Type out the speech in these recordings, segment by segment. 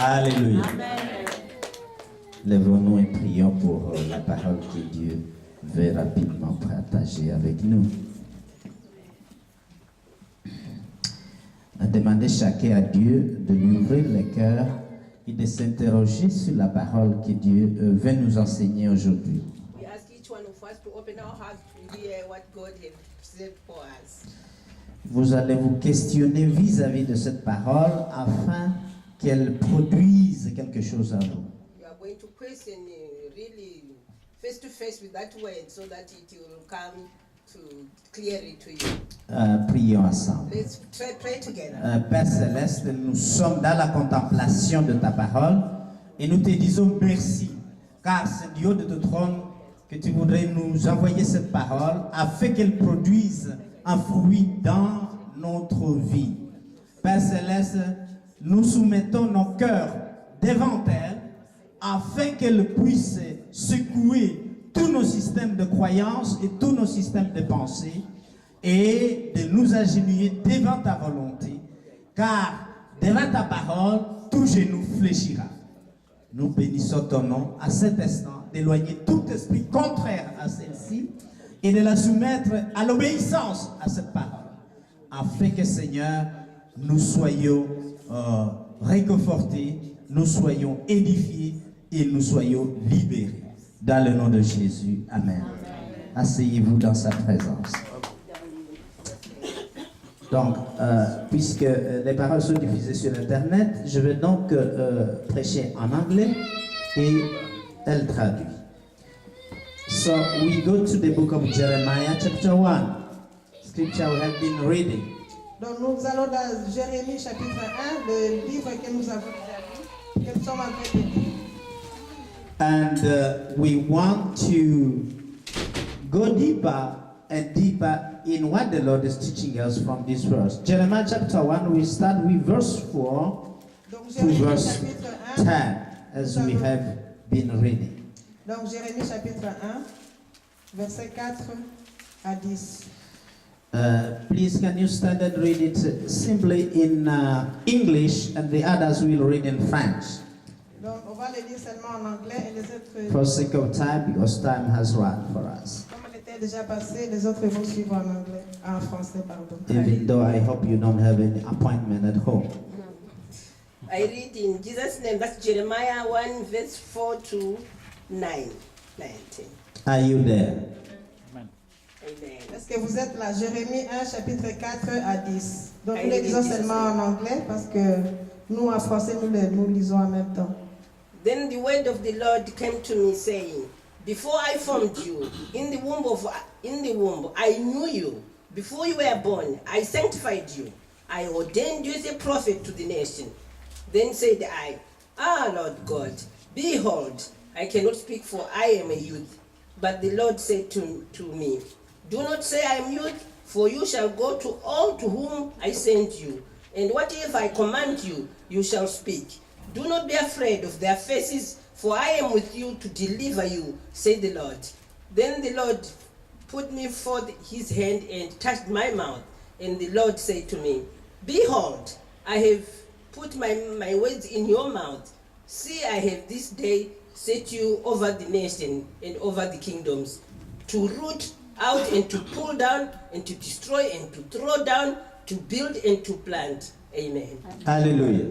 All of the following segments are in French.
Alléluia. Amen. Lèvons-nous et prions pour la parole que Dieu veut rapidement partager avec nous. Demandez chacun à Dieu de lui ouvrir le cœur et de s'interroger sur la parole que Dieu veut nous enseigner aujourd'hui. We ask each one of us to open our hearts to hear what God has said for us. Vous allez vous questionner vis-à-vis de cette parole afin qu'elle produise quelque chose à vous. You are going to question really face to face with that word so that it will come to clear it to you. Prions ensemble. Let's pray together. Père Céleste, nous sommes dans la contemplation de ta parole et nous te disons merci, car c'est du haut de ton trône que tu voudrais nous envoyer cette parole afin qu'elle produise un fruit dans notre vie. Père Céleste, nous soumettons nos cœurs devant elle afin qu'elle puisse secouer tous nos systèmes de croyances et tous nos systèmes de pensée et de nous agenouiller devant ta volonté, car devant ta parole, tout genou fléchira. Nous bénissons ton nom à cet instant, d'éloigner tout esprit contraire à celle-ci et de la soumettre à l'obéissance à cette parole, afin que, Seigneur, nous soyons réconfortés, nous soyons édifiés et nous soyons libérés. Dans le nom de Jésus, Amen. Asseyez-vous dans sa présence. Donc, puisque les paroles sont diffusées sur Internet, je vais donc prêcher en anglais et elle traduit. So, we go to the book of Jeremiah, chapter 1. Scripture we have been reading. Donc nous allons dans Jérémie chapitre 1, le livre que nous avons déjà lu, que nous sommes en train de lire. And we want to go deeper and deeper in what the Lord is teaching us from this verse. Jeremiah chapter 1, we start with verse 4 Donc to Jérémie verse chapitre 10, 1, as we have been reading. donc Jérémie chapitre 1, verset 4 à 10. Please, can you stand and read it simply in English, and the others will read in French. Donc on va le lire seulement en anglais et les autres, For sake of time, because time has run for us. comme on était déjà passé, les autres vont suivre en anglais, en français, pardon. Even though I hope you don't have any appointment at home. I read in Jesus' name, that's Jeremiah 1, verse 4 to 9, 19. Are you there? Amen. Est-ce que vous êtes là? Jérémie 1, chapitre 4 à 10. Donc nous Allez, le lisons lisez seulement ça. en anglais parce que nous en français, nous lisons en même temps. Then the word of the Lord came to me, saying, Before I formed you in the womb, I knew you. Before you were born, I sanctified you. I ordained you as a prophet to the nation. Then said I, Lord God, behold, I cannot speak, for I am a youth. But the Lord said to me, Do not say I am youth, for you shall go to all to whom I send you. And whatever I command you, you shall speak. Do not be afraid of their faces, for I am with you to deliver you, said the Lord. Then the Lord put me forth his hand and touched my mouth. And the Lord said to me, Behold, I have put my words in your mouth. See, I have this day set you over the nation and over the kingdoms, to root out and to pull down and to destroy and to throw down, to build and to plant. Amen. Hallelujah.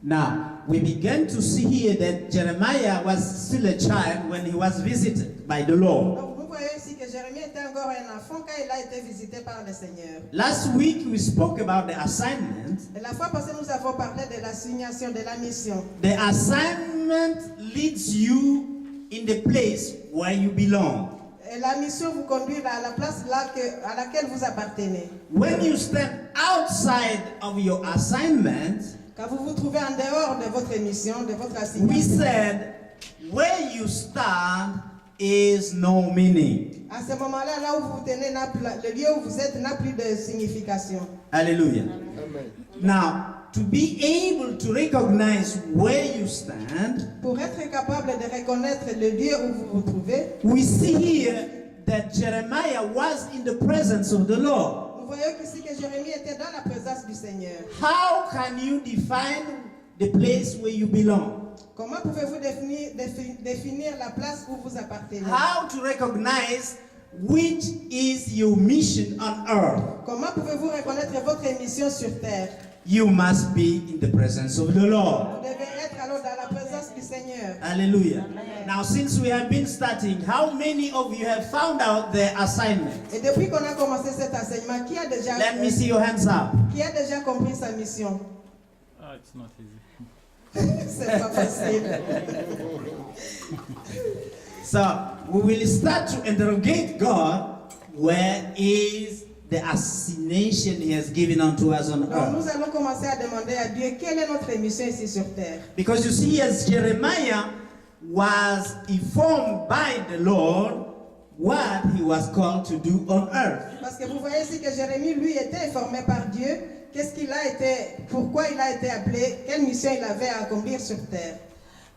Now, we begin to see here that Jeremiah was still a child when he was visited by the Lord. Donc vous voyez ici que Jérémie était encore un enfant quand il a été visité par le Seigneur. Last week we spoke about the assignment. Et la fois passée, nous avons parlé de l'assignation, de la mission. The assignment leads you in the place where you belong. Et la mission vous conduit à la place là à laquelle vous appartenez. When you step outside of your assignment, Quand vous vous trouvez en dehors de votre mission, de votre we assignation, said where you stand is no meaning. à ce moment-là, là où vous vous tenez, le lieu où vous êtes n'a plus de signification. Hallelujah. Now, to be able to recognize where you stand, Pour être capable de reconnaître le lieu où vous vous trouvez, we see here that Jeremiah was in the presence of the Lord. nous voyons qu'ici que Jérémie était dans la présence du Seigneur. How can you define the place where you belong. Comment pouvez-vous définir la place où vous appartenez? How to recognize which is your mission on earth. Comment pouvez-vous reconnaître votre mission sur terre? You must be in the presence of the Lord. Vous devez être alors dans la présence du Seigneur. Hallelujah. Now, since we have been starting, how many of you have found out their assignment? Et depuis qu'on a commencé cet enseignement, qui a déjà qui a déjà compris sa mission? It's not easy. C'est pas facile. So, we will start to interrogate God. Where is the assignation He has given unto us on Donc earth? nous allons commencer à demander à Dieu quelle est notre mission ici sur terre. Because you see, as Jeremiah was informed by the Lord what he was called to do on earth. Parce que vous voyez ici que Jérémie, lui, était informé par Dieu. Pourquoi il a été appelé, quelle mission il avait à accomplir sur terre.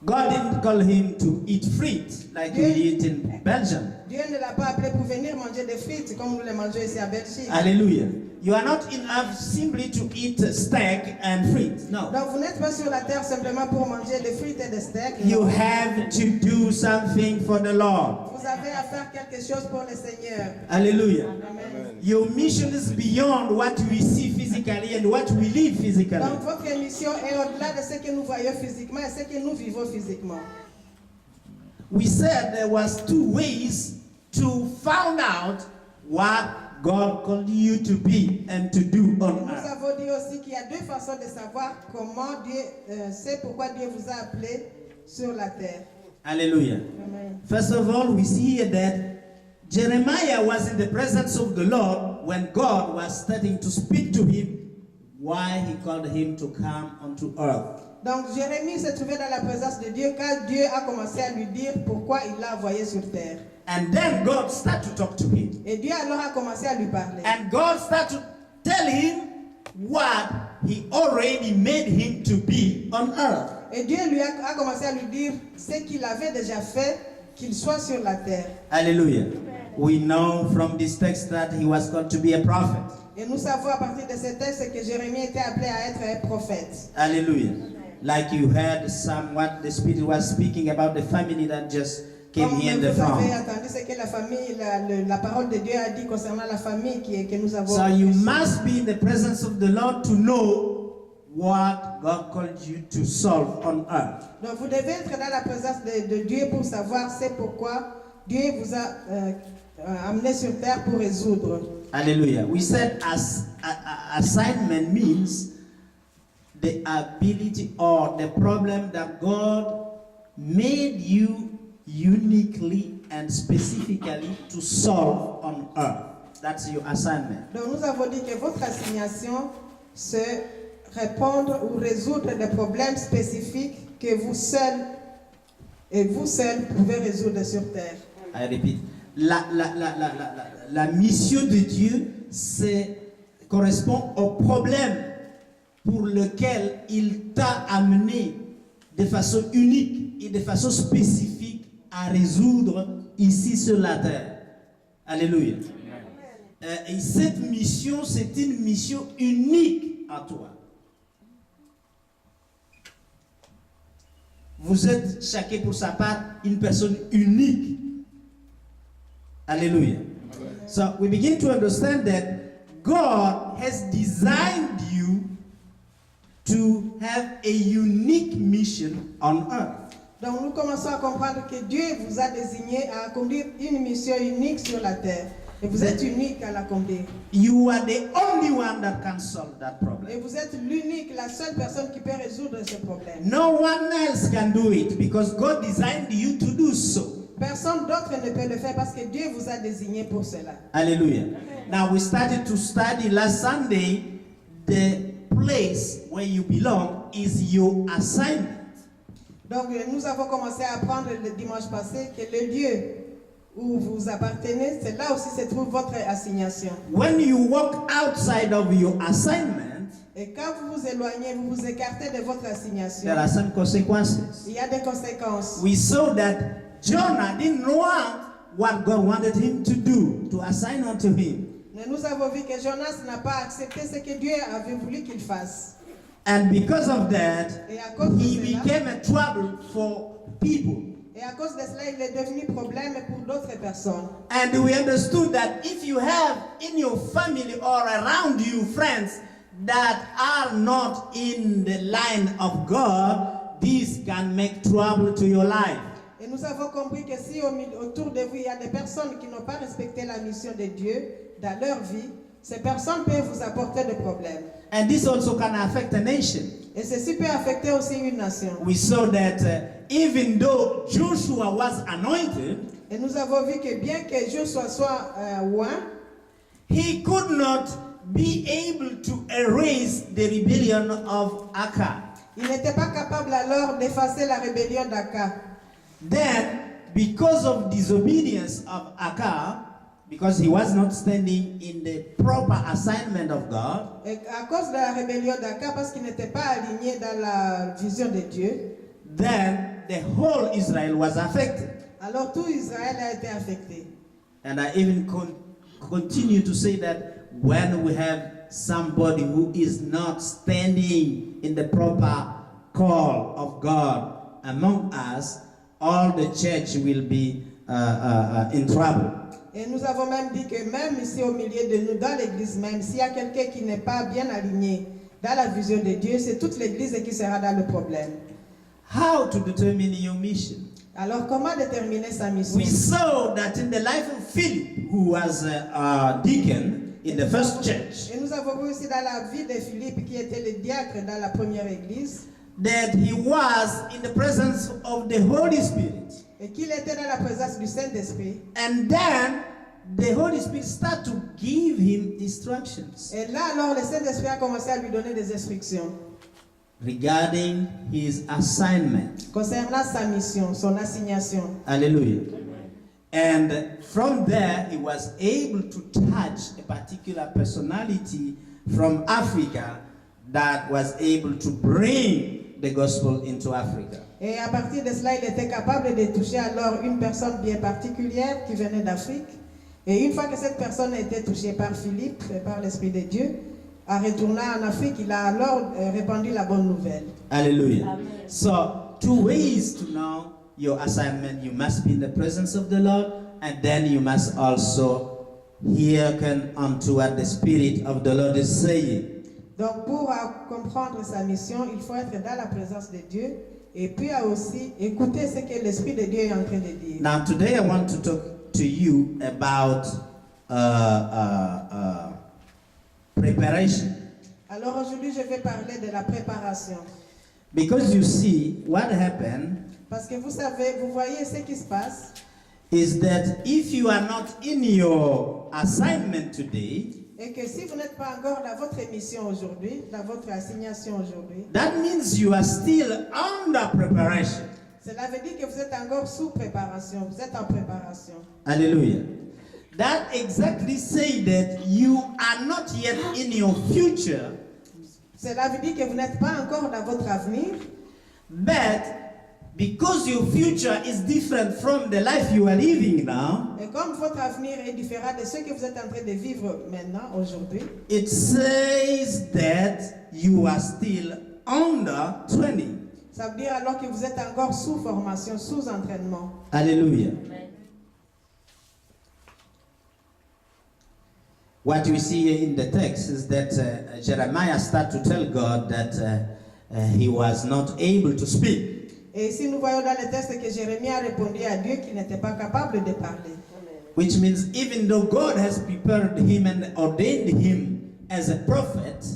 God didn't call him to eat fruit like we eat in Belgium. Dieu ne l'a pas appelé pour venir manger des frites comme nous les mangeons ici à Belgique. Hallelujah. You are not in earth simply to eat steak and fruit. No. Donc vous n'êtes pas sur la terre simplement pour manger des frites et des steaks. You have to do something for the Lord. Vous avez à faire quelque chose pour le Seigneur. Hallelujah. Amen. Your mission is beyond what we see physically and what we live physically. Donc votre mission est au-delà de ce que nous voyons physiquement et ce que nous vivons physiquement. We said there was two ways to find out what God called you to be and to do on Nous earth. avons dit aussi qu'il y a deux façons de savoir comment Dieu, c'est pourquoi Dieu vous a appelé sur la terre. Hallelujah. Amen. First of all, we see here that Jeremiah was in the presence of the Lord when God was starting to speak to him why he called him to come onto earth. Donc Jérémie se trouvait dans la présence de Dieu quand Dieu a commencé à lui dire pourquoi il l'a envoyé sur terre. And then God started to talk to him. Et Dieu alors a commencé à lui parler. And God started to tell him what he already made him to be on earth. Et Dieu lui a commencé à lui dire ce qu'il avait déjà fait, qu'il soit sur la terre. Hallelujah. We know from this text that he was called to be a prophet. Et nous savons à partir de ce texte que Jérémie était appelé à être un prophète. Hallelujah. Like you heard somewhat the Spirit was speaking about the family that just came Comme here in the vous avez front. entendu ce que la famille, la parole de Dieu a dit concernant la famille que nous avons. So you must be in the presence of the Lord to know what God called you to solve on earth. Donc vous devez être dans la présence de Dieu pour savoir c'est pourquoi Dieu vous a amené sur terre pour résoudre. Hallelujah. We said assignment means the ability or the problem that God made you uniquely and specifically to solve on earth. That's your assignment. Donc nous avons dit que votre assignation c'est répondre ou résoudre des problèmes spécifiques que vous seul pouvez résoudre sur terre. I repeat. La mission de Dieu correspond au problème pour lequel il t'a amené de façon unique et de façon spécifique à résoudre ici sur la terre. Alléluia. Et cette mission, c'est une mission unique à toi. Vous êtes chacun pour sa part une personne unique. Hallelujah. So we begin to understand that God has designed you to have a unique mission on earth. Donc nous commençons à comprendre que Dieu vous a désigné à accomplir une mission unique sur la terre. Et vous êtes unique à l'accomplir. You are the only one that can solve that Et problem. vous êtes l'unique, la seule personne qui peut résoudre ce problème. No one else can do it because God designed you to do so. Personne d'autre ne peut le faire parce que Dieu vous a désigné pour cela. Hallelujah. Now we started to study last Sunday. The place where you belong is your assignment. Donc nous avons commencé à apprendre le dimanche passé que le lieu où vous appartenez, c'est là aussi se trouve votre assignation. When you walk outside of your assignment, Et quand vous vous éloignez, vous vous écartez de votre assignation. there are some consequences. Il y a des conséquences. We saw that Jonah didn't want what God wanted him to do, to assign unto him. Mais nous avons vu que Jonas n'a pas accepté ce que Dieu avait voulu qu'il fasse. And because of that, Et à cause de he cela, became a trouble for people. et à cause de cela, il est devenu problème pour d'autres personnes. And we understood that if you have in your family or around you friends that are not in the line of God, this can make trouble to your life. Et nous avons compris que si autour de vous, il y a des personnes qui n'ont pas respecté la mission de Dieu dans leur vie, ces personnes peuvent vous apporter des problèmes. And this also can affect a nation. Et ceci peut affecter aussi une nation. We saw that even though Joshua was anointed, Et nous avons vu que bien que Joshua soit oint, he could not be able to erase the rebellion of Achan. il n'était pas capable alors d'effacer la rébellion d'Achan. Then, because of disobedience of Achan, because he was not standing in the proper assignment of God, Et à cause de la rébellion d'Achan, parce qu'il n'était pas aligné dans la vision de Dieu, then the whole Israel was affected. alors tout Israël a été affecté. And I even continue to say that when we have somebody who is not standing in the proper call of God among us, all the church will be in trouble. Et nous avons même dit que même ici au milieu de nous, dans l'église même, s'il y a quelqu'un qui n'est pas bien aligné dans la vision de Dieu, c'est toute l'église qui sera dans le problème. How to determine your mission? Alors comment déterminer sa mission? We saw that in the life of Philip, who was a deacon in the first church, Et nous avons vu aussi dans la vie de Philippe, qui était le diacre dans la première église, that he was in the presence of the Holy Spirit. et qu'il était dans la présence du Saint-Esprit. And then the Holy Spirit started to give him instructions Et là, alors, le Saint-Esprit a commencé à lui donner des instructions regarding his assignment. concernant sa mission, son assignation. Hallelujah. And from there, he was able to touch a particular personality from Africa that was able to bring the gospel into Africa. Et à partir de cela, il était capable de toucher alors une personne bien particulière qui venait d'Afrique. Et une fois que cette personne a été touchée par Philippe, par l'Esprit de Dieu, en retournant en Afrique, il a alors répandu la bonne nouvelle. Hallelujah. Amen. So, two ways to know your assignment. You must be in the presence of the Lord, and then you must also hearken unto what the Spirit of the Lord is saying. Donc, pour comprendre sa mission, il faut être dans la présence de Dieu et puis aussi écouter ce que l'Esprit de Dieu est en train de dire. Now, today I want to talk to you about preparation. Alors aujourd'hui, je vais parler de la préparation. Because you see, what happened Parce que vous savez, vous voyez ce qui se passe. is that if you are not in your assignment today, Et que si vous n'êtes pas encore dans votre mission aujourd'hui, dans votre assignation aujourd'hui, that means you are still under preparation. cela veut dire que vous êtes encore sous préparation, vous êtes en préparation. Hallelujah. That exactly say that you are not yet in your future, Cela veut dire que vous n'êtes pas encore dans votre avenir, but because your future is different from the life you are living now, et comme votre avenir est différent de ce que vous êtes en train de vivre maintenant, aujourd'hui, it says that you are still under training. ça veut dire alors que vous êtes encore sous formation, sous entraînement. Hallelujah. What we see here in the text is that Jeremiah started to tell God that he was not able to speak. Et ici, nous voyons dans le texte que Jérémie a répondu à Dieu qu'il n'était pas capable de parler. Which means even though God has prepared him and ordained him as a prophet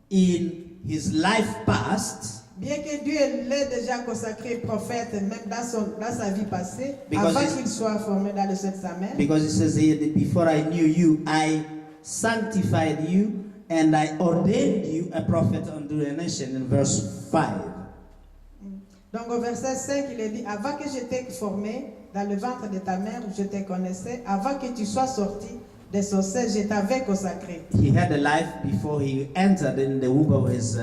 in his life past, Bien que Dieu l'ait déjà consacré prophète, même dans sa vie passée, Because avant it's- qu'il soit formé dans le sein de sa mère, because it says here that before I knew you, I sanctified you and I ordained you a prophet unto a nation in verse 5. donc au verset 5, il est dit, avant que je t'ai formé dans le ventre de ta mère, je te connaissais, avant que tu sois sorti de son sein, je t'avais consacré. He had a life before he entered in the womb of his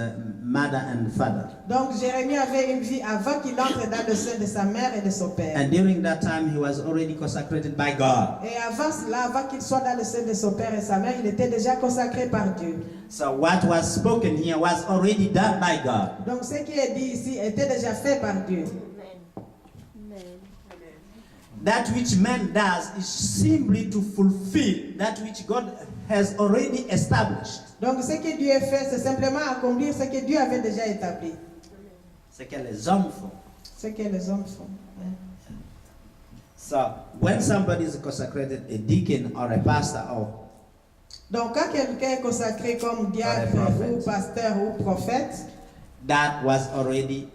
mother and father. Donc Jérémie avait une vie avant qu'il entre dans le sein de sa mère et de son père. And during that time, he was already consecrated by God. Et avant cela, avant qu'il soit dans le sein de son père et sa mère, il était déjà consacré par Dieu. So what was spoken here was already done by God. Donc ce qui est dit ici était déjà fait par Dieu. That which man does is simply to fulfill that which God has already established. Donc ce que Dieu fait, c'est simplement accomplir ce que Dieu avait déjà établi. Ce que les hommes font. Ce que les hommes font. So when somebody is consecrated, a deacon or a pastor or Donc quand quelqu'un est consacré comme diacre ou pasteur ou prophète, that was already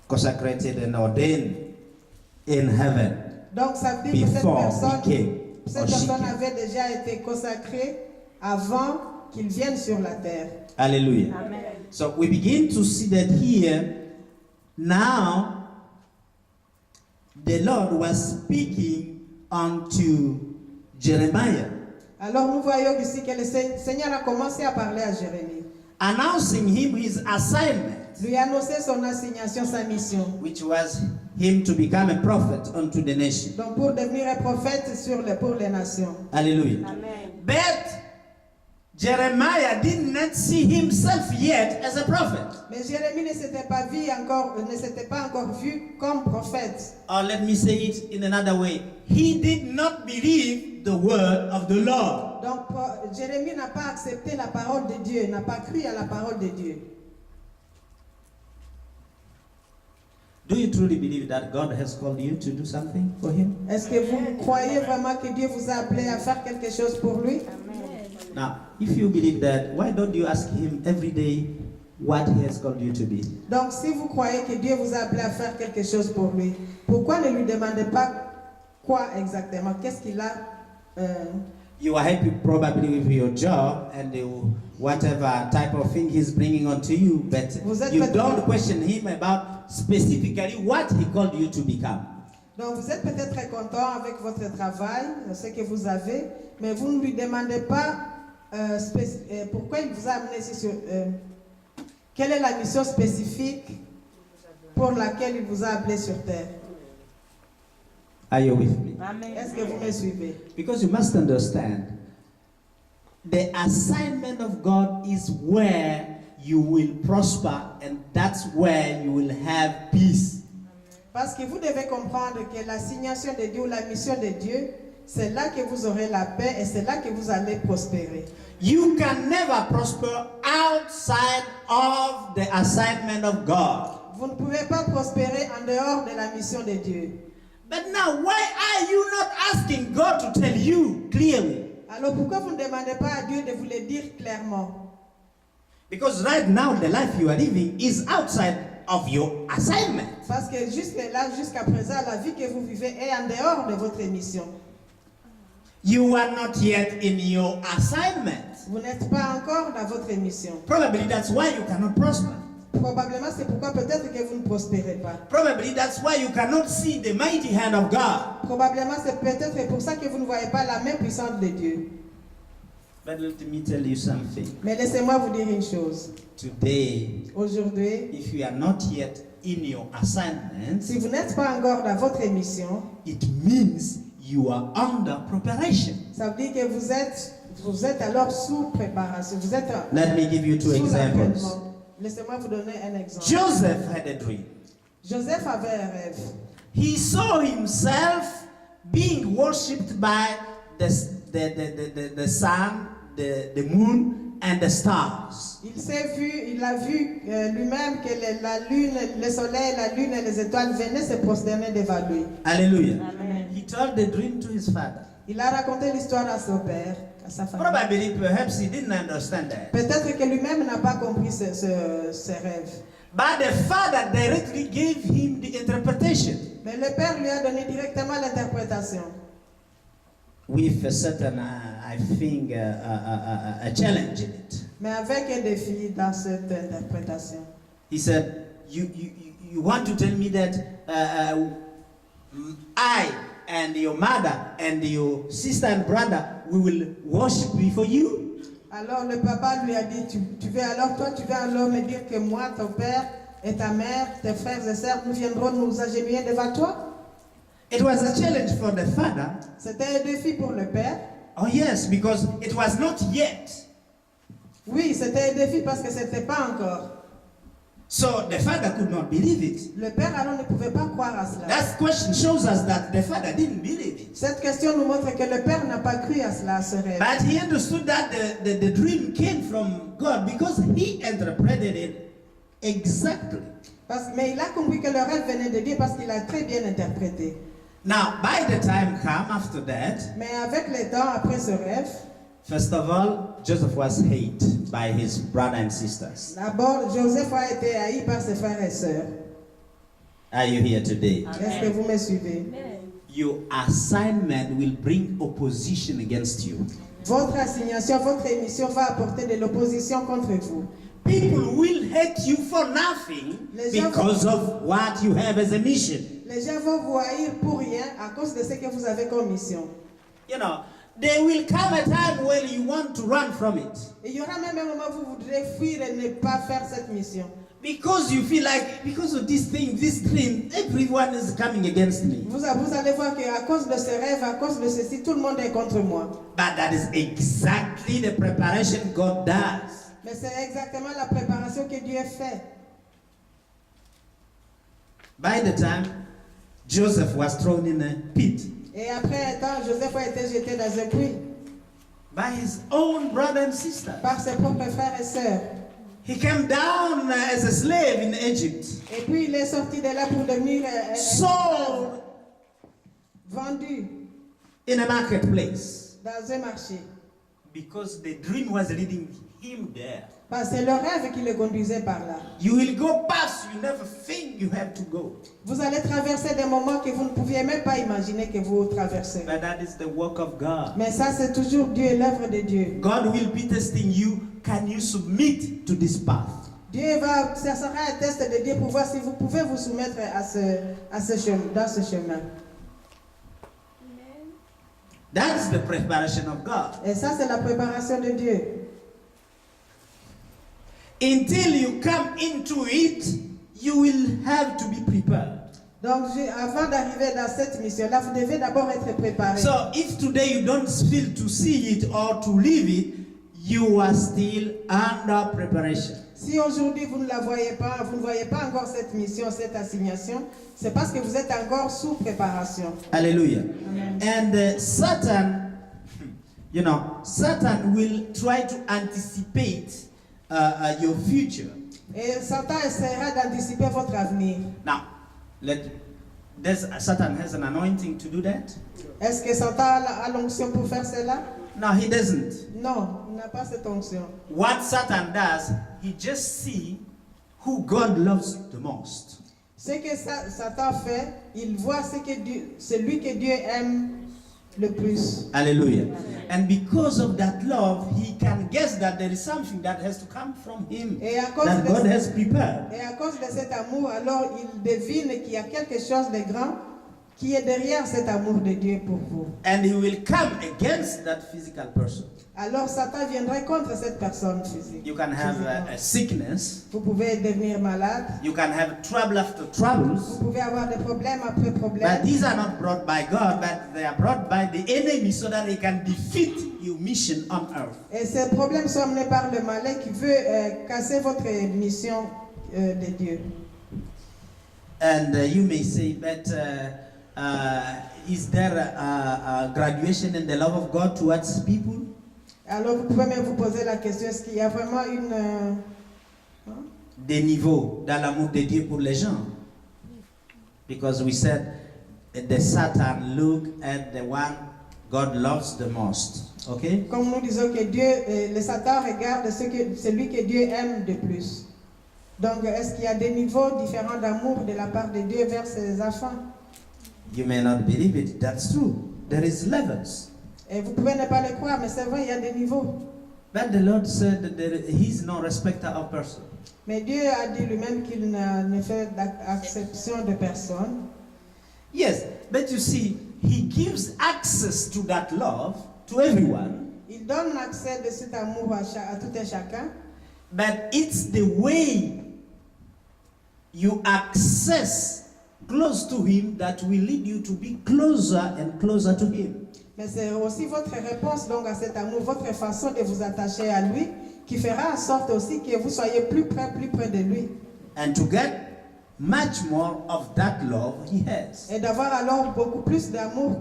consecrated and ordained in heaven donc ça veut dire que before he cette came or she personne came. avait déjà été consacrée avant qu'il vienne sur la terre. Hallelujah. Amen. So we begin to see that here now the Lord was speaking unto Jeremiah, Alors nous voyons ici que le Seigneur a commencé à parler à Jérémie, announcing him his assignment, lui annoncer son assignation, sa mission. which was him to become a prophet unto the nation. Donc pour devenir un prophète pour les nations. Hallelujah. Amen. But Jeremiah did not see himself yet as a prophet. Mais Jérémie ne s'était pas encore vu comme prophète. Or let me say it in another way. He did not believe the word of the Lord. Donc Jérémie n'a pas accepté la parole de Dieu, n'a pas cru à la parole de Dieu. Do you truly believe that God has called you to do something for him? Est-ce que vous croyez vraiment que Dieu vous a appelé à faire quelque chose pour lui? Now, if you believe that, why don't you ask him every day what he has called you to be? Donc si vous croyez que Dieu vous a appelé à faire quelque chose pour lui, pourquoi ne lui demandez pas quoi exactement? Qu'est-ce qu'il a You are happy probably with your job and whatever type of thing he's bringing onto you, but you don't question him about specifically what he called you to become. Donc vous êtes peut-être très content avec votre travail, ce que vous avez, mais vous ne lui demandez pas pourquoi il vous a amené ici sur... quelle est la mission spécifique pour laquelle il vous a appelé sur terre? Are you with me? Amen. Est-ce que vous me suivez? Because you must understand, the assignment of God is where you will prosper and that's where you will have peace. Parce que vous devez comprendre que l'assignation de Dieu ou la mission de Dieu, c'est là que vous aurez la paix et c'est là que vous allez prospérer. You can never prosper outside of the assignment of God. Vous ne pouvez pas prospérer en dehors de la mission de Dieu. But now, why are you not asking God to tell you clearly? Alors pourquoi vous ne demandez pas à Dieu de vous le dire clairement? Because right now, the life you are living is outside of your assignment. Parce que jusqu'à présent, la vie que vous vivez est en dehors de votre mission. You are not yet in your assignment. Vous n'êtes pas encore dans votre mission. Probably that's why you cannot prosper. Probablement, c'est pourquoi peut-être que vous ne prospérez pas. Probably that's why you cannot see the mighty hand of God. Probablement, c'est peut-être pour ça que vous ne voyez pas la main puissante de Dieu. But let me tell you something. Mais laissez-moi vous dire une chose. Today, Aujourd'hui, if you are not yet in your assignment, si vous n'êtes pas encore dans votre mission, it means you are under preparation. ça veut dire que vous êtes alors sous préparation. Vous êtes Let me give you two sous examples. l'entraînement. Laissez-moi vous donner un exemple. Joseph had a dream. Joseph avait un rêve. He saw himself being worshipped by the sun, the moon, and the stars. Il a vu lui-même que la lune, le soleil, la lune et les étoiles venaient se prosterner devant lui. Hallelujah. Amen. He told the dream to his father. Il a raconté l'histoire à son père, à sa famille. Probably, perhaps he didn't understand that. Peut-être que lui-même n'a pas compris ce rêve. But the father directly gave him the interpretation Mais le père lui a donné directement l'interprétation. with a certain, I think, a challenge in it. Mais avec un défi dans cette interprétation. He said, you want to tell me that I and your mother and your sister and brother, we will worship before you? Alors le papa lui a dit, tu veux alors me dire que moi, ton père et ta mère, tes frères et sœurs, nous viendrons nous agenouiller devant toi? It was a challenge for the father. C'était un défi pour le père. Oh yes, because it was not yet. Oui, c'était un défi parce que ce n'était pas encore. So the father could not believe it. Le père alors ne pouvait pas croire à cela. That question shows us that the father didn't believe it. Cette question nous montre que le père n'a pas cru à cela, à ce rêve. But he understood that the dream came from God because he interpreted it exactly. Mais il a compris que le rêve venait de Dieu parce qu'il a très bien interprété. Now, by the time come after that, Mais avec le temps, après ce rêve, first of all, Joseph was hated by his brother and sisters. d'abord, Joseph a été haï par ses frères et sœurs. Are you here today? Est-ce que vous me suivez? Your assignment will bring opposition against you. Votre assignation, votre émission va apporter de l'opposition contre vous. People will hate you for nothing because of what you have as a mission. Les gens vont vous haïr pour rien à cause de ce que vous avez comme mission. You know, there will come a time when you want to run from it. Et il y aura même un moment où vous voudrez fuir et ne pas faire cette mission. Because you feel like, because of this thing, this dream, everyone is coming against me. Vous allez voir qu'à cause de ce rêve, à cause de ceci, tout le monde est contre moi. But that is exactly the preparation God does. Mais c'est exactement la préparation que Dieu fait. By the time Joseph was thrown in a pit Et après un temps, Joseph a été jeté dans un puits by his own brother and sister. par ses propres frères et sœurs. He came down as a slave in Egypt, Et puis il est sorti de là pour devenir sold vendu in a marketplace, dans un marché. because the dream was leading him there. Parce que c'est le rêve qui le conduisait par là. You will go past, you never think you have to go. Vous allez traverser des moments que vous ne pouviez même pas imaginer que vous traversez. But that is the work of God. Mais ça, c'est toujours Dieu et l'œuvre de Dieu. God will be testing you. Can you submit to this path? Ça sera un test de Dieu pour voir si vous pouvez vous soumettre à ce chemin, dans ce chemin. That's the preparation of God. Et ça, c'est la préparation de Dieu. Until you come into it, you will have to be prepared. Donc, avant d'arriver dans cette mission-là, vous devez d'abord être préparé. So if today you don't feel to see it or to live it, you are still under preparation. Si aujourd'hui vous ne la voyez pas, vous ne voyez pas encore cette mission, cette assignation, c'est parce que vous êtes encore sous préparation. Hallelujah. Amen. And Satan, Satan will try to anticipate your future. Et Satan essaiera d'anticiper votre avenir. Now, Satan has an anointing to do that? Est-ce que Satan a l'onction pour faire cela? No, he doesn't. Non, il n'a pas cette onction. What Satan does, he just see who God loves the most. Ce que Satan fait, il voit celui que Dieu aime le plus. Hallelujah. And because of that love, he can guess that there is something that has to come from him that God has prepared. Et à cause de cet amour, alors il devine qu'il y a quelque chose de grand qui est derrière cet amour de Dieu pour vous. And he will come against that physical person. Alors Satan viendrait contre cette personne physique. You can have a sickness. Vous pouvez devenir malade. You can have trouble after troubles. Vous pouvez avoir des problèmes après problèmes. But these are not brought by God, but they are brought by the enemy so that he can defeat your mission on earth. Et ces problèmes sont amenés par le malin qui veut casser votre mission de Dieu. And you may say, but is there a graduation in the love of God towards people? Alors vous pouvez même vous poser la question, est-ce qu'il y a vraiment Des niveaux dans l'amour de Dieu pour les gens? Because we said the Satan look at the one God loves the most. Okay? Comme nous disons que le Satan regarde celui que Dieu aime de plus. Donc est-ce qu'il y a des niveaux différents d'amour de la part de Dieu vers ses enfants? You may not believe it, that's true. There is levels. Et vous pouvez ne pas le croire, mais c'est vrai, il y a des niveaux. But the Lord said that He's no respecter of person. Mais Dieu a dit lui-même qu'il ne fait d'acception de personne. Yes, but you see, He gives access to that love to everyone. Il donne l'accès de cet amour à tout un chacun. But it's the way you access close to him that will lead you to be closer and closer to him. Mais c'est aussi votre réponse donc à cet amour, votre façon de vous attacher à lui, qui fera en sorte aussi que vous soyez plus près de lui. And to get much more of that love he has. Et d'avoir alors beaucoup plus d'amour,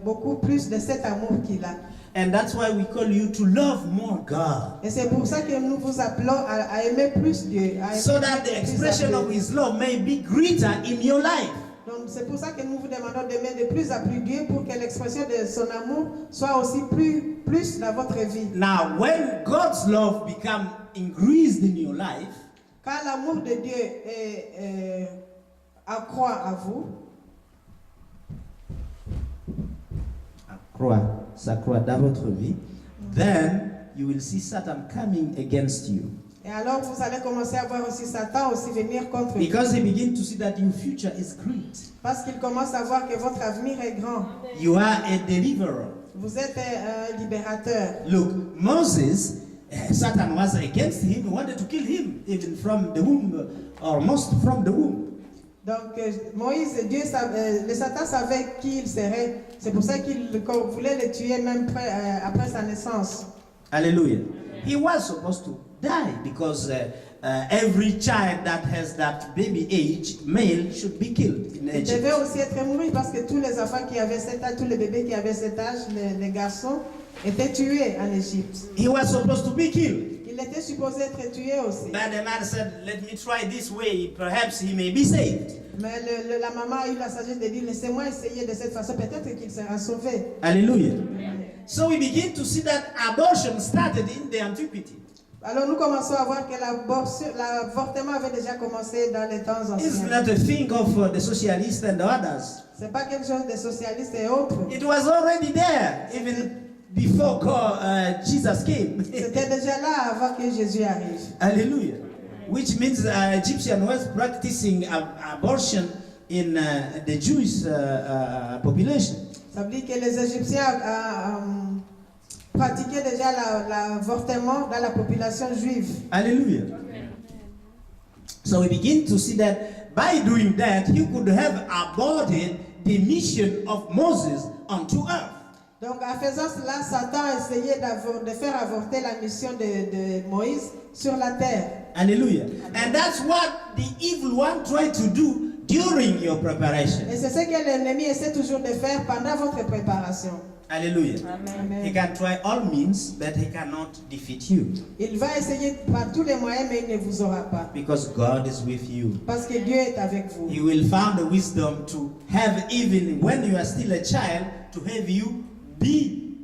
beaucoup plus de cet amour qu'il a. And that's why we call you to love more God. Et c'est pour ça que nous vous appelons à aimer plus Dieu. À aimer So that the plus expression Dieu. of his love may be greater in your life. Donc c'est pour ça que nous vous demandons d'aimer de plus à plus Dieu pour que l'expression de son amour soit aussi plus dans votre vie. Now, when God's love become increased in your life, Quand l'amour de Dieu accroît à vous, s'accroît dans votre vie, then you will see Satan coming against you. et alors vous allez commencer à voir aussi Satan aussi venir contre vous. Because he begins to see that your future is great. Parce qu'il commence à voir que votre avenir est grand. You are a deliverer. Vous êtes un libérateur. Look, Moses, Satan was against him, he wanted to kill him, even from the womb, or most from the womb. Donc Moïse, le Satan savait qui il serait. C'est pour ça qu'il voulait le tuer même après sa naissance. Hallelujah. He was supposed to die because every child that has that baby age, male, should be killed in Il devait Egypt. aussi être mouru parce que tous les enfants qui avaient cet âge, tous les bébés qui avaient cet âge, les garçons, étaient tués en Égypte. He was supposed to be killed. Il était supposé être tué aussi. But the man said, let me try this way, perhaps he may be saved. Mais la maman a eu la sagesse de dire, laissez-moi essayer de cette façon, peut-être qu'il sera sauvé. Hallelujah. So we begin to see that abortion started in the antiquity. Alors nous commençons à voir que l'avortement avait déjà commencé dans les temps It's anciens. not a thing of the socialists and the others. C'est pas quelque chose de socialiste et autres. It was already there, even before Jesus came. C'était déjà là avant que Jésus arrive. Hallelujah. Which means Egyptian was practicing abortion in the Jewish population. Ça veut dire que les Égyptiens pratiquaient déjà l'avortement dans la population juive. Hallelujah. So we begin to see that by doing that, he could have aborted the mission of Moses onto earth. Donc en faisant cela, Satan a essayé de faire avorter la mission de Moïse sur la terre. Hallelujah. And that's what the evil one tried to do during your preparation. Et c'est ce que l'ennemi essaie toujours de faire pendant votre préparation. Hallelujah. Amen. He can try all means, but he cannot defeat you. Il va essayer par tous les moyens, mais il ne vous aura pas. Because God is with you. Parce que Dieu est avec vous. He will find the wisdom to have, even when you are still a child, to have you be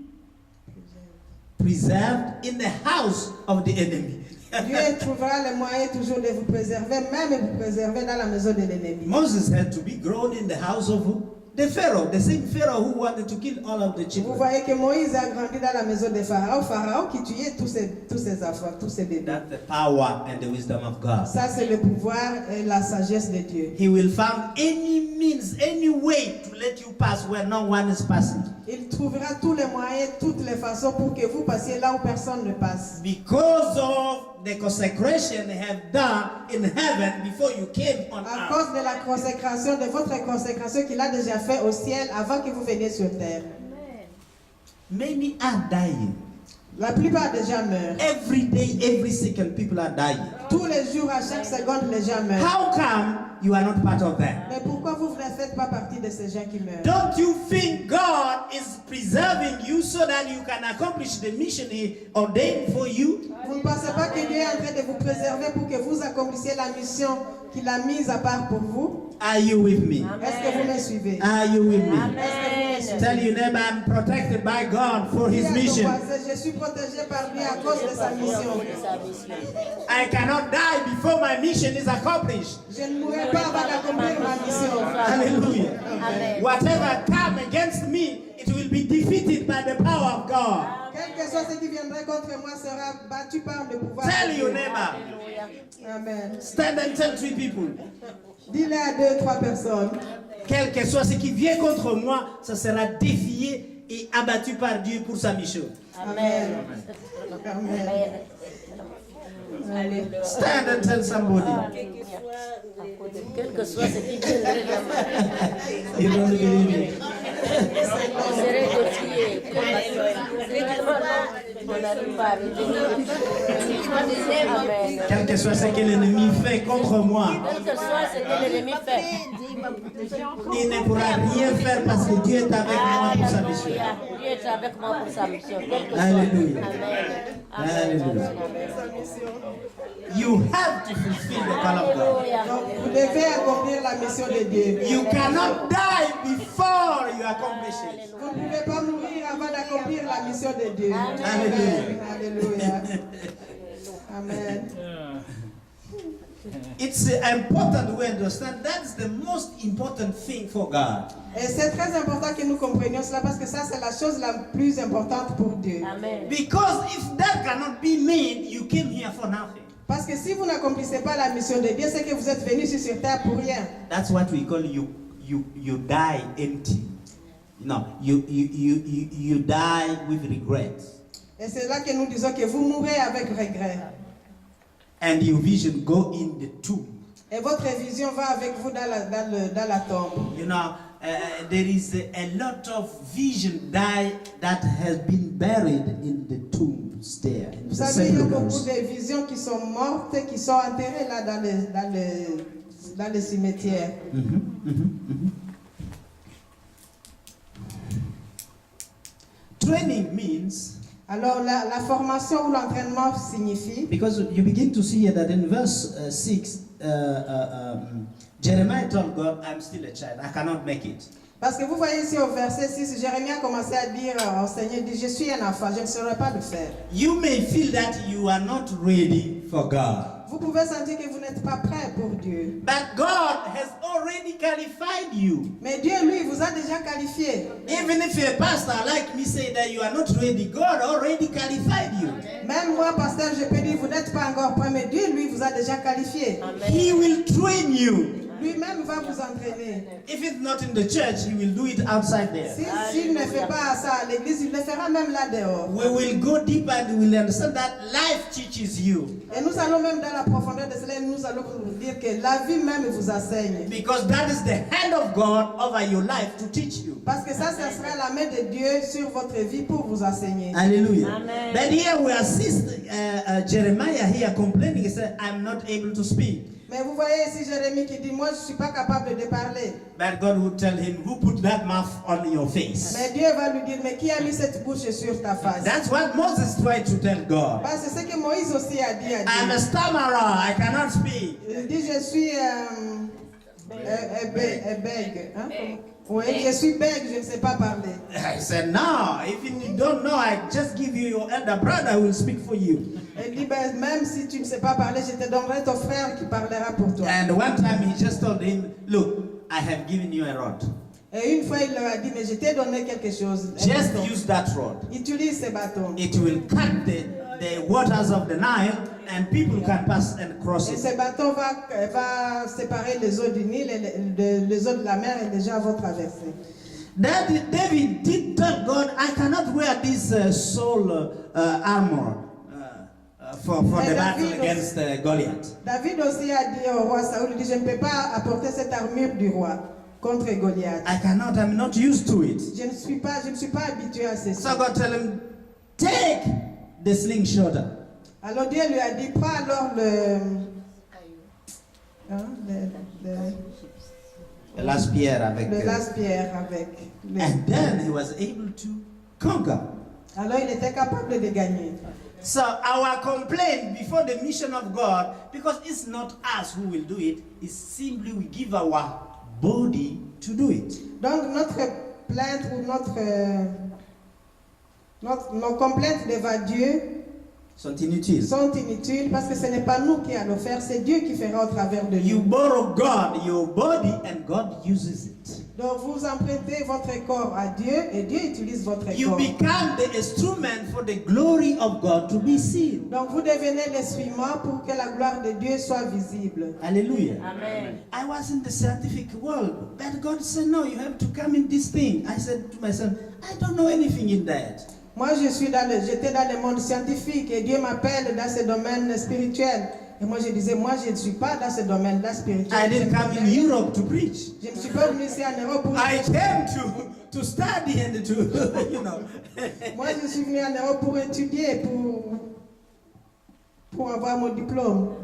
preserved in the house of the enemy. Dieu trouvera les moyens toujours de vous préserver, même vous préserver dans la maison de l'ennemi. Moses had to be grown in the house of the Pharaoh, the same Pharaoh who wanted to kill all of the Vous children. voyez que Moïse a grandi dans la maison de Pharaon, Pharaon qui tuait tous ses enfants, tous ses bébés. That's the power and the wisdom of God. Ça, c'est le pouvoir et la sagesse de Dieu. He will find any means, any way to let you pass where no one is passing. Il trouvera tous les moyens, toutes les façons pour que vous passiez là où personne ne passe. Because of the consecration they have done in heaven before you came on À earth. cause de la consécration, de votre consécration qu'il a déjà fait au ciel avant que vous veniez sur terre. Many are dying. La plupart des gens meurent. Every day, every second, people are dying. Tous les jours, à chaque seconde, les gens meurent. How come you are not part of that? Mais pourquoi vous ne faites pas partie de ces gens qui meurent? Don't you think God is preserving you so that you can accomplish the mission He ordained for you? Vous ne pensez pas que Dieu est en train de vous préserver pour que vous accomplissiez la mission qu'il a mise à part pour vous? Are you with me? Est-ce que vous me suivez? Are you with me? Est-ce que vous me suivez? Tell your neighbor, I'm protected by God for Dis His à ton mission. voisin, je suis protégé par lui à cause de sa mission. I cannot die before my mission is accomplished. Je ne mourrai pas avant d'accomplir ma mission. Hallelujah. Amen. Whatever come against me, it will be defeated by the power of God. Quel que soit ce qui viendrait contre moi sera battu par le pouvoir. Tell de your Dieu. neighbor. Amen. Stand and tell 3 people. Dis-le à 2, 3 personnes. Quel que soit ce qui vient contre moi, ça sera défié et abattu par Dieu pour sa mission. Amen. Amen. Stand and tell somebody. Quel que soit ce qui viendrait de You don't believe it. on serait défié. On n'arrive pas à arriver. Amen. Quel que soit ce que l'ennemi fait contre moi, Quel que soit ce que l'ennemi fait, il ne pourra rien faire parce que Dieu est avec moi pour sa mission. Alléluia. Dieu est avec moi pour sa mission. Quel que soit. Alléluia. Amen. Alléluia. You have to fulfill the call of God. Alléluia. Donc, vous devez accomplir la mission de Dieu. You cannot die before you accomplish it. Vous ne pouvez pas mourir avant d'accomplir la mission de Dieu. Alléluia. Alléluia. Amen. It's important we understand that's the most important thing for God. Et c'est très important que nous comprenions cela parce que ça, c'est la chose la plus importante pour Dieu. Amen. Because if that cannot be made, you came here for nothing. Parce que si vous n'accomplissez pas la mission de Dieu, c'est que vous êtes venus sur terre pour rien. That's what we call you die empty. No, you die with regret. Et c'est là que nous disons que vous mourrez avec regret. And your vision go in the tomb. Et votre vision va avec vous dans la tombe. You know, there is a lot of vision that has been buried in the tombs there. In Vous the savez, il y a beaucoup sepulchres. de visions qui sont mortes, qui sont enterrées là dans les cimetières. Training means, Alors la formation ou l'entraînement signifie, because you begin to see here that in verse 6, Jeremiah told God, I'm still a child, I cannot make it. parce que vous voyez ici au verset 6, Jérémie a commencé à dire au Seigneur, dit, je suis un enfant, je ne saurais pas le faire. You may feel that you are not ready for God. Vous pouvez sentir que vous n'êtes pas prêt pour Dieu. But God has already qualified you. Mais Dieu, lui, vous a déjà qualifié. Even if a pastor like me say that you are not ready, God already qualified you. Même moi, pasteur, je peux dire, vous n'êtes pas encore prêt, mais Dieu, lui, vous a déjà qualifié. He will train you. Lui-même va vous entraîner. If it's not in the church, he will do it outside there. S'il ne fait pas ça à l'église, il le fera même là dehors. We will go deeper and we will understand that life teaches you. Et nous allons même dans la profondeur de cela, nous allons vous dire que la vie même vous enseigne. Because that is the hand of God over your life to teach you. Parce que ça sera la main de Dieu sur votre vie pour vous enseigner. Hallelujah. Amen. Then here we assist Jeremiah here complaining. He said, I'm not able to speak. Mais vous voyez ici Jérémie qui dit, moi je ne suis pas capable de parler. But God would tell him, who put that mouth on your face? Mais Dieu va lui dire, mais qui a mis cette bouche sur ta face? That's what Moses tried to tell God. Parce que c'est ce que Moïse aussi a dit à I'm Dieu. a stammerer, I cannot speak. Il dit, je suis bègue. Hein? Oui, je suis bègue, je ne sais pas parler. I said, no, if you don't know, I just give you your elder brother who will speak for you. Il dit, ben, même si tu ne sais pas parler, je te donnerai ton frère qui parlera pour toi. And one time he just told him, look, I have given you a rod. Et une fois, il leur a dit, mais je t'ai donné quelque chose. Un Just bâton. use that rod. Utilise ces bâtons. It will cut the waters of the Nile and people can pass and cross Et it. ce bâton va séparer les eaux du Nil et les eaux de la mer et les gens vont traverser. David did tell God, I cannot wear this soul armor for the battle against Goliath. David aussi a dit au roi Saoul, il dit, je ne peux pas apporter cette armure du roi contre Goliath. I cannot, I'm not used to it. Je ne suis pas habitué à ceci. So God tell him, take the slingshot. Alors Dieu lui a dit, prends alors The last pierre avec. le lance-pierre avec. And then he was able to conquer. Alors il était capable de gagner. So our complaint before the mission of God, because it's not us who will do it, it's simply we give our body to do it. Donc notre plainte ou nos complaintes devant Dieu sont inutiles parce que ce n'est pas nous qui allons faire, c'est Dieu qui fera au travers de You nous. borrow God, your body, and God uses it. Donc vous empruntez votre corps à Dieu et Dieu utilise votre You corps. become the instrument for the glory of God to be seen. Donc vous devenez l'instrument pour que la gloire de Dieu soit visible. Hallelujah. Amen. I was in the scientific world, but God said, no, you have to come in this thing. I said to myself, I don't know anything in that. Moi j'étais dans le monde scientifique et Dieu m'appelle dans ce domaine spirituel. Et moi je disais, moi je ne suis pas dans ce domaine-là spirituel. I didn't come in Europe to preach. Je ne suis pas venu ici en Europe pour... I came to study and to, you know. Moi je suis venu en Europe pour étudier, pour avoir mon diplôme.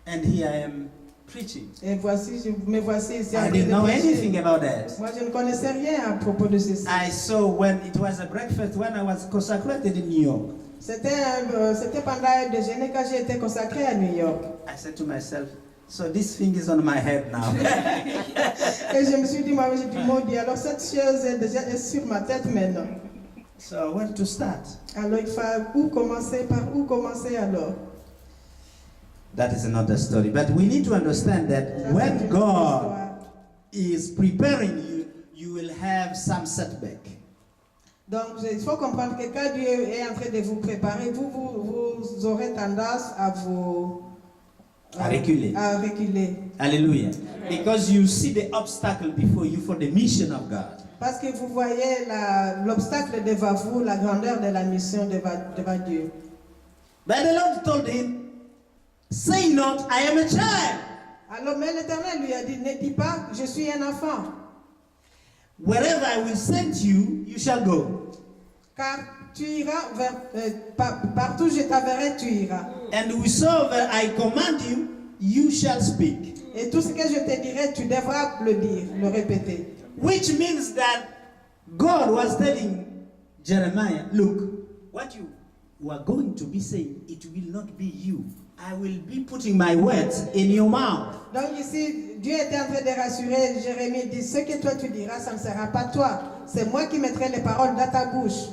And here I am preaching. Et me voici ici en I train didn't de know prêcher. anything about that. Moi je ne connaissais rien à propos de ceci. I saw when it was a breakfast when I was consecrated in New York. C'était pendant un déjeuner quand j'ai été consacré à New York. I said to myself, so this thing is on my head now. Et je me suis dit, moi j'ai dit, mon Dieu, alors cette chose est déjà sur ma tête maintenant. So where to start? Alors il faut par où commencer alors? That is another story. But we need to understand that Ça, c'est when une God histoire. is preparing you, you will have some setback. Donc il faut comprendre que quand Dieu est en train de vous préparer, vous aurez tendance à vous... À reculer. À reculer. Hallelujah. Because you see the obstacle before you for the mission of God. Parce que vous voyez l'obstacle devant vous, la grandeur de la mission devant Dieu. But the Lord told him, say not, I am a child. Alors, mais l'Éternel lui a dit, ne dis pas, je suis un enfant. Wherever I will send you, you shall go. Car tu iras partout où je t'enverrai, tu iras. And whosoever I command you, you shall speak. Et tout ce que je te dirai, tu devras le dire, le répéter. Which means that God was telling Jeremiah, look, what you are going to be saying, it will not be you. I will be putting my words in your mouth. Donc ici, Dieu était en train de rassurer Jérémie, dit, ce que toi tu diras, ça ne sera pas toi. C'est moi qui mettrai les paroles dans ta bouche.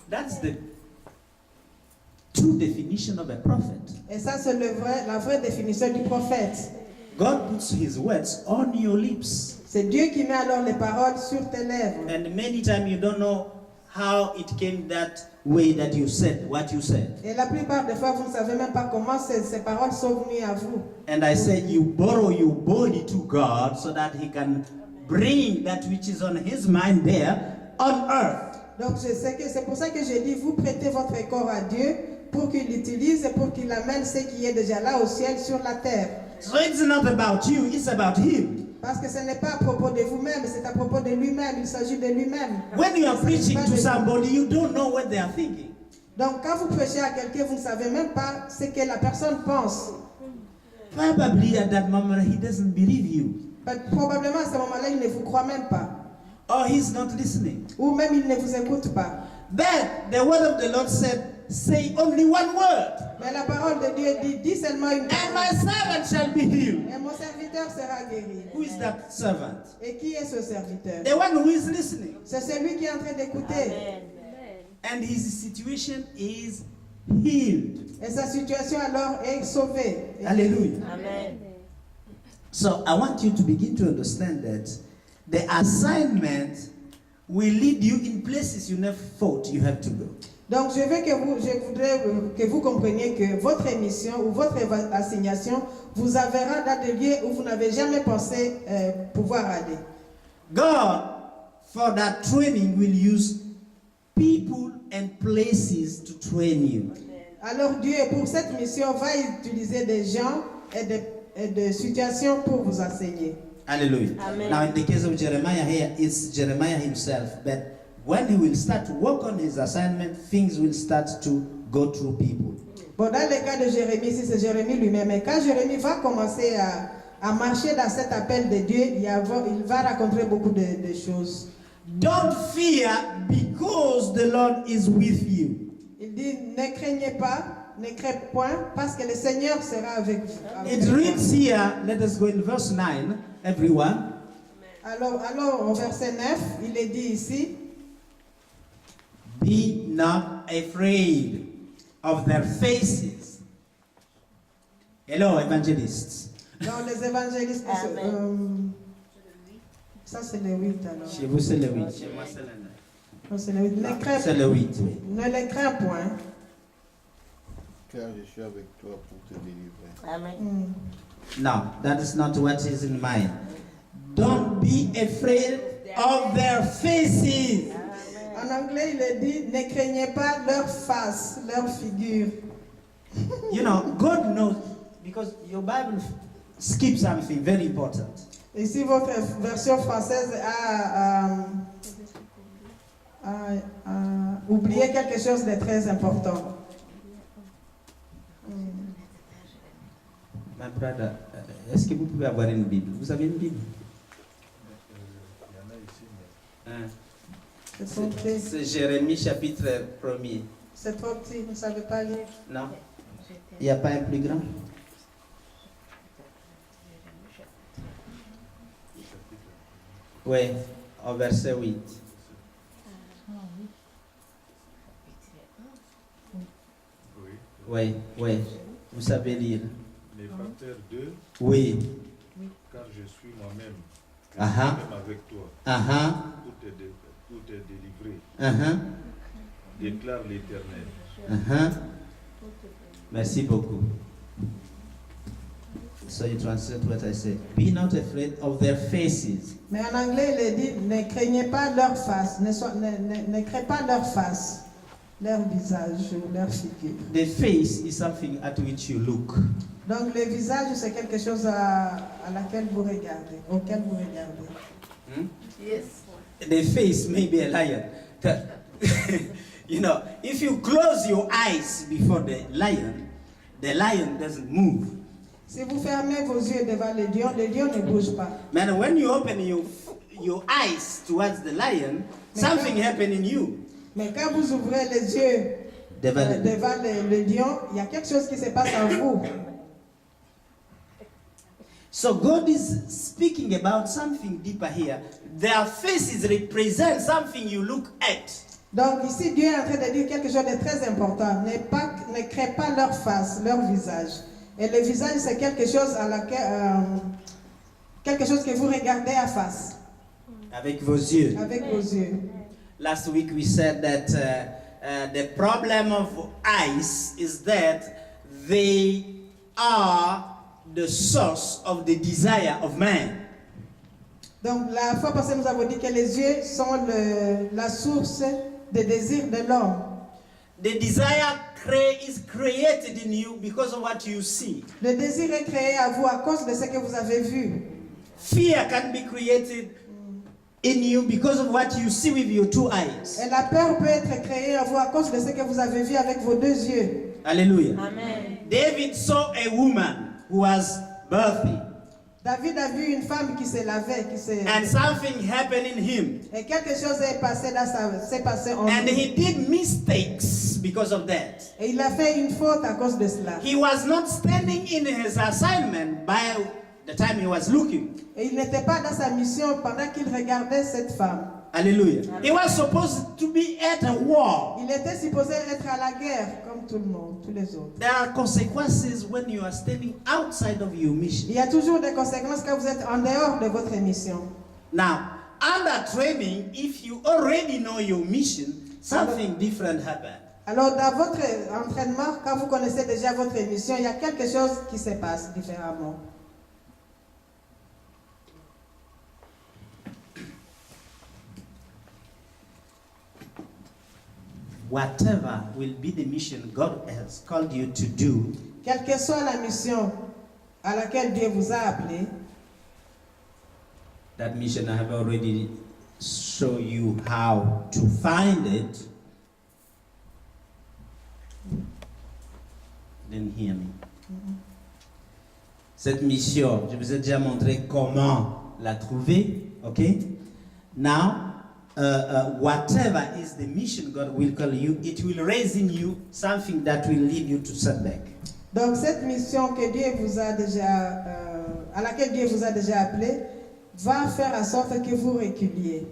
That's the true definition of a prophet. Et ça, c'est la vraie définition du prophète. God puts his words on your lips. C'est Dieu qui met alors les paroles sur tes lèvres. And many times you don't know how it came that way that you said what you said. Et la plupart des fois, vous ne savez même pas comment ces paroles sont venues à vous. And I said you borrow your body to God so that he can bring that which is on his mind there on earth. Donc je sais que c'est pour ça que je dis, vous prêtez votre corps à Dieu pour qu'il l'utilise et pour qu'il amène ce qui est déjà là au ciel sur la terre. So it's not about you, it's about him. Parce que ce n'est pas à propos de vous-même, c'est à propos de lui-même, il s'agit de lui-même. When you are Il ne s'agit preaching pas to de- somebody, you don't know what they are thinking. Donc quand vous prêchez à quelqu'un, vous ne savez même pas ce que la personne pense. Probably at that moment he doesn't believe you. Probablement à ce moment-là, il ne vous croit même pas. Or he's not listening. Ou même il ne vous écoute pas. Then the word of the Lord said, say only one word, Mais la parole de Dieu dit, dis seulement une and my parole. servant shall be healed. Et mon serviteur sera guéri. Who is that servant? Et qui est ce serviteur? The one who is listening. C'est celui qui est en train d'écouter. And his situation is healed. Et sa situation alors est sauvée. Hallelujah. Amen. So I want you to begin to understand that the assignment will lead you in places you never thought you have to go. Donc je voudrais que vous compreniez que votre mission ou votre assignation vous enverra dans des lieux où vous n'avez jamais pensé pouvoir aller. God, for that training, will use people and places to train you. Alors Dieu, pour cette mission, va utiliser des gens et des situations pour vous enseigner. Hallelujah. Amen. Now, in the case of Jeremiah here, it's Jeremiah himself. But when he will start to work on his assignment, things will start to go through people. Bon, dans le cas de Jérémie, ici c'est Jérémie lui-même. Et quand Jérémie va commencer à marcher dans cet appel de Dieu, il va rencontrer beaucoup de choses. Don't fear because the Lord is with you. Il dit, ne craignez pas, ne craignez point, parce que le Seigneur sera avec vous. It reads here, let us go in verse 9, everyone. Alors, au verset 9, il est dit ici, Be not afraid of their faces. Hello, evangelists. dans les évangélistes, Ça, c'est le 8 alors. Chez vous, c'est le 8. Chez moi, c'est le 9. Non, c'est le 8. Ne crains- C'est le 8, oui. ne les crains point. Car je suis avec toi pour te délivrer. Amen. No, that is not what is in mind. Don't be afraid of their faces. En anglais, il est dit, ne craignez pas leur face, leur figure. You know, God knows, because your Bible skips something very important. Ici, votre version française a oublié quelque chose de très important. My brother, est-ce que vous pouvez avoir une Bible? Vous avez une Bible? Hein? C'est Jérémie chapitre 1er. C'est trop petit, vous ne savez pas lire. Non? Il n'y a pas un plus grand? Oui, au verset 8. Oui, oui, vous savez lire. Néphatère 2, Oui. car je suis moi-même, Aha. même avec toi, Aha. pour te délivrer, Aha. déclare l'Éternel. Aha. Merci beaucoup. So you translate what I say. Be not afraid of their faces. Mais en anglais, il est dit, ne craignez pas leur face, ne craignez pas leur face, leur visage ou leur figure. The face is something at which you look. Donc le visage, c'est quelque chose à laquelle vous regardez, auquel vous regardez. The face may be a lion. You know, if you close your eyes before the lion doesn't move. Si vous fermez vos yeux devant le lion ne bouge pas. Man, when you open your eyes towards the lion, something happens in you. Mais quand vous ouvrez les yeux devant le lion, il y a quelque chose qui se passe en vous. So God is speaking about something deeper here. Their faces represent something you look at. Donc ici, Dieu est en train de dire quelque chose de très important. Ne crée pas leur face, leur visage. Et le visage, c'est quelque chose quelque chose que vous regardez à face. Avec vos yeux. Avec vos yeux. Last week we said that the problem of eyes is that they are the source of the desire of man. Donc la fois passée, nous avons dit que les yeux sont la source des désirs de l'homme. The desire is created in you because of what you see. Le désir est créé à vous à cause de ce que vous avez vu. Fear can be created in you because of what you see with your two eyes. Et la peur peut être créée à vous à cause de ce que vous avez vu avec vos deux yeux. Hallelujah. Amen. David saw a woman who was birthing, David a vu une femme qui se lavait, and something happened in him. et quelque chose s'est passé en And lui. he did mistakes because of that. Et il a fait une faute à cause de cela. He was not standing in his assignment by the time he was looking. Et il n'était pas dans sa mission pendant qu'il regardait cette femme. Hallelujah. He was supposed to be at a war. Il était supposé être à la guerre comme tout le monde, tous les autres. There are consequences when you are standing outside of your mission. Il y a toujours des conséquences quand vous êtes en dehors de votre mission. Now, under training, if you already know your mission, something different happens. Alors dans votre entraînement, quand vous connaissez déjà votre mission, il y a quelque chose qui se passe différemment. Whatever will be the mission God has called you to do, Quelle que soit la mission à laquelle Dieu vous a appelé, that mission I have already shown you how to find it. Didn't hear me. Cette mission, je vous ai déjà montré comment la trouver, okay? Now, whatever is the mission God will call you, it will raise in you something that will lead you to setback. donc cette mission que Dieu vous a déjà, à laquelle Dieu vous a déjà appelé, va faire en sorte que vous reculiez.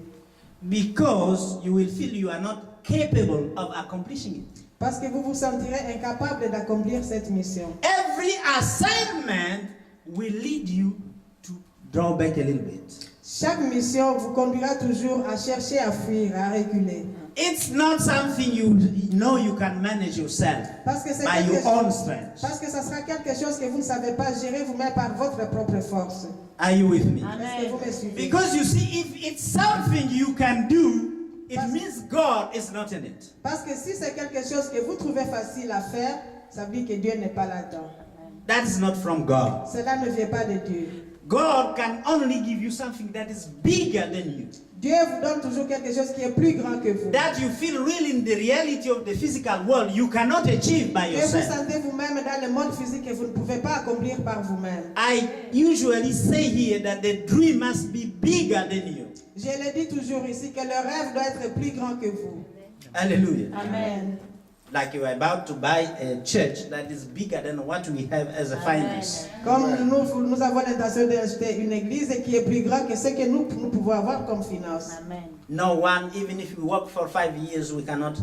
Because you will feel you are not capable of accomplishing it. Parce que vous vous sentirez incapable d'accomplir cette mission. Every assignment will lead you to draw back a little bit. Chaque mission vous conduira toujours à chercher à fuir, à reculer. It's not something you know you can manage yourself Parce que c'est by quelque your own chose, strength. parce que ça sera quelque chose que vous ne savez pas gérer vous-même par votre propre force. Are you with me? Est-ce que vous me suivez? Because you see, if it's something you can do, it means God is not in it. Parce que si c'est quelque chose que vous trouvez facile à faire, ça veut dire que Dieu n'est pas là-dedans. That is not from God. Cela ne vient pas de Dieu. God can only give you something that is bigger than you. Dieu vous donne toujours quelque chose qui est plus grand que vous. That you feel real in the reality of the physical world, you cannot achieve by Que vous yourself. sentez vous-même dans le monde physique que vous ne pouvez pas accomplir par vous-même. I usually say here that the dream must be bigger than you. Je le dis toujours ici que le rêve doit être plus grand que vous. Hallelujah. Amen. Like you are about to buy a church that is bigger than what we have as a finance. Comme nous avons l'intention d'acheter une église qui est plus grande que ce que nous pouvons avoir comme finance. Amen. No one, even if we work for 5 years, we cannot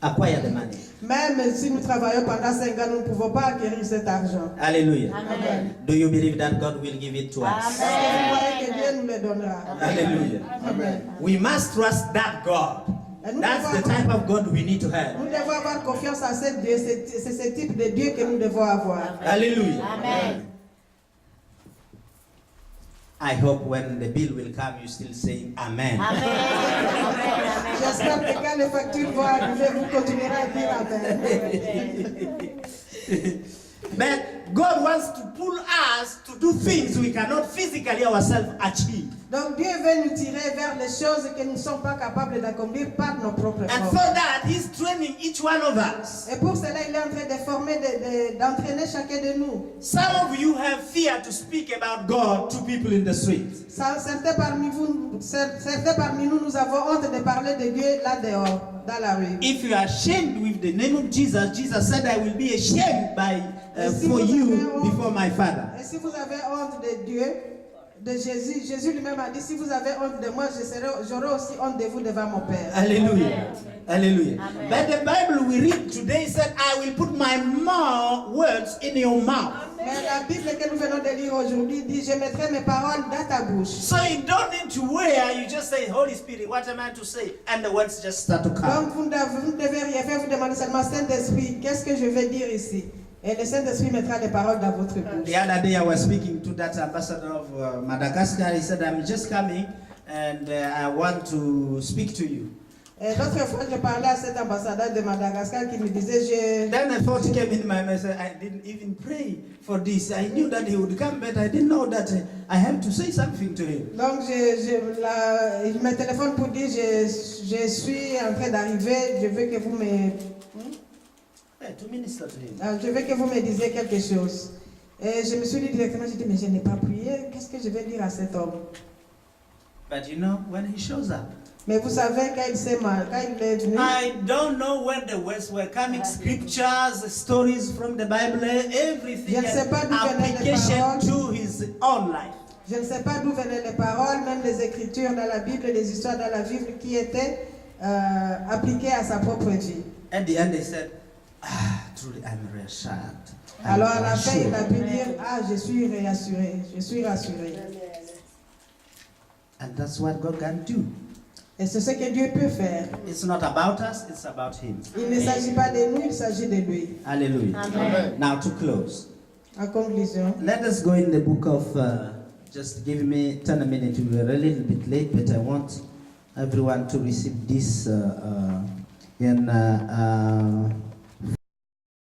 acquire the money. Même si nous travaillons pendant 5 ans, nous ne pouvons pas acquérir cet argent. Hallelujah. Amen. Do you believe that God will give it to us? Vous croyez que Dieu nous le donnera. Hallelujah. Amen. We must trust that God. That's the type of God we need to have. Nous devons avoir confiance en ce Dieu. C'est ce type de Dieu que nous devons avoir. Hallelujah. Amen. I hope when the bill will come, you still saying Amen. Amen. Amen. J'espère que quand les factures vont arriver, vous continuerez à dire Amen. But God wants to pull us to do things we cannot physically ourselves achieve. Donc Dieu veut nous tirer vers les choses que nous ne sommes pas capables d'accomplir par nos propres And for forces. that, He's training each one of us. Et pour cela, il est en train de former, d'entraîner chacun de nous. Some of you have fear to speak about God to people in the street. Certains parmi nous, nous avons honte de parler de Dieu là dehors, dans la rue. If you are ashamed with the name of Jesus, Jesus said, I will be ashamed Si for vous avez you honte- before my Father. Et si vous avez honte de Dieu, de Jésus, Jésus lui-même a dit, si vous avez honte de moi, j'aurai aussi honte de vous devant mon Père. Hallelujah. Hallelujah. Amen. But the Bible we read today said, I will put my words in your mouth. Mais la Bible que nous venons de lire aujourd'hui dit, je mettrai mes paroles dans ta bouche. So you don't need to worry. You just say, Holy Spirit, what am I to say? And the words just start to come. Donc vous ne devez rien faire, vous demandez seulement, Saint-Esprit, qu'est-ce que je vais dire ici? Et le Saint-Esprit mettra des paroles dans votre bouche. The other day I was speaking to that ambassador of Madagascar. He said, I'm just coming and I want to speak to you. Et l'autre fois, je parlais à cet ambassadeur de Madagascar qui me disait, Then a thought came in my mind. I didn't even pray for this. I knew that he would come, but I didn't know that I have to say something to him. donc il me téléphone pour dire, je suis en train d'arriver, je veux que vous me... Hey, to minister to him. Je veux que vous me disiez quelque chose. Et je me suis dit directement, j'ai dit, mais je n'ai pas prié, qu'est-ce que je vais dire à cet homme? But you know, when he shows up, Mais vous savez, quand il s'est mal, quand il est venu, I don't know where the words were coming, scriptures, stories from the Bible, everything, Je ne sais pas d'où venaient les application paroles. to his own life. je ne sais pas d'où venaient les paroles, même les écritures dans la Bible, les histoires dans la Bible qui étaient appliquées à sa propre vie. At the end, they said, truly, I'm reassured. I'm Alors à la fin, il a pu reassured." dire, je suis réassuré, je suis rassuré. And that's what God can do. Et c'est ce que Dieu peut faire. It's not about us, it's about him. Il ne s'agit pas de nous, il s'agit de lui. Hallelujah. Amen. Now to close, En conclusion, let us go in the book of, just give me 10 minutes, we were a little bit late, but I want everyone to receive this in